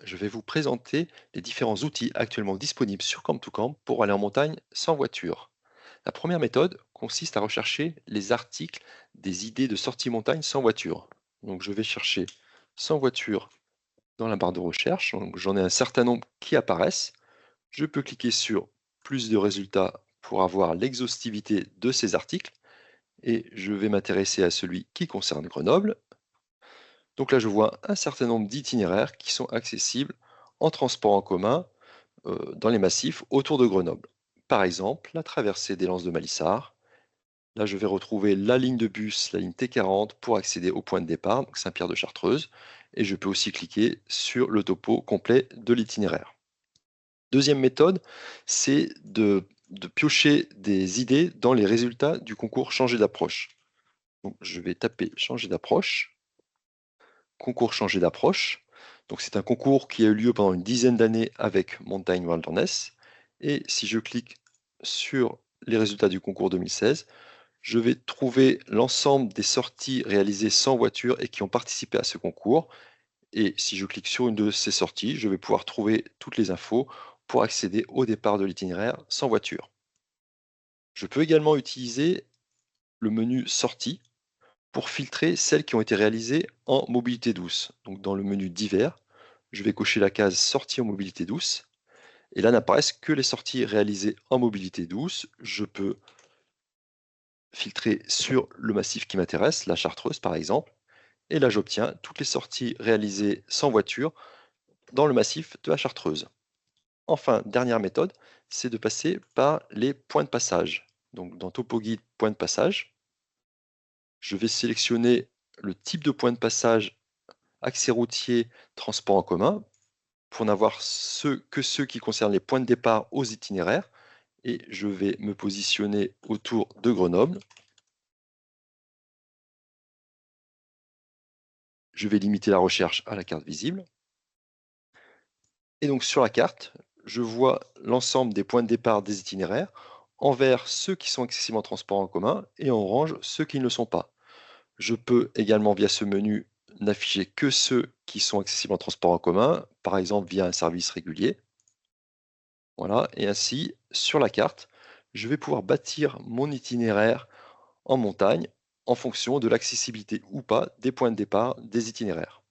je vais vous présenter les différents outils actuellement disponibles sur Camp2Camp pour aller en montagne sans voiture. La première méthode consiste à rechercher les articles des idées de sortie montagne sans voiture. Donc je vais chercher sans voiture dans la barre de recherche. Donc j'en ai un certain nombre qui apparaissent. Je peux cliquer sur plus de résultats pour avoir l'exhaustivité de ces articles et je vais m'intéresser à celui qui concerne Grenoble. Donc là, je vois un certain nombre d'itinéraires qui sont accessibles en transport en commun dans les massifs autour de Grenoble. Par exemple, la traversée des Lances de Malissard. Là, je vais retrouver la ligne de bus, la ligne T40, pour accéder au point de départ, donc Saint-Pierre de Chartreuse. Et je peux aussi cliquer sur le topo complet de l'itinéraire. Deuxième méthode, c'est de piocher des idées dans les résultats du concours changer d'approche. Donc, je vais taper changer d'approche, concours changer d'approche. Donc, c'est un concours qui a eu lieu pendant une dizaine d'années avec Mountain Wilderness. Et si je clique sur les résultats du concours 2016, je vais trouver l'ensemble des sorties réalisées sans voiture et qui ont participé à ce concours. Et si je clique sur une de ces sorties, je vais pouvoir trouver toutes les infos pour accéder au départ de l'itinéraire sans voiture. Je peux également utiliser le menu sortie pour filtrer celles qui ont été réalisées en mobilité douce. Donc dans le menu divers, je vais cocher la case sortie en mobilité douce. Et là n'apparaissent que les sorties réalisées en mobilité douce. Je peux filtrer sur le massif qui m'intéresse, la Chartreuse par exemple. Et là j'obtiens toutes les sorties réalisées sans voiture dans le massif de la Chartreuse. Enfin, dernière méthode, c'est de passer par les points de passage. Donc dans Topo Guide point de passage, je vais sélectionner le type de point de passage accès routier, transport en commun, pour n'avoir que ceux qui concernent les points de départ aux itinéraires. Et je vais me positionner autour de Grenoble. Je vais limiter la recherche à la carte visible. Et donc sur la carte, je vois l'ensemble des points de départ des itinéraires, en vert ceux qui sont accessibles en transport en commun et en orange ceux qui ne le sont pas. Je peux également via ce menu n'afficher que ceux qui sont accessibles en transport en commun, par exemple via un service régulier. Voilà, et ainsi, sur la carte, je vais pouvoir bâtir mon itinéraire en montagne en fonction de l'accessibilité ou pas des points de départ des itinéraires.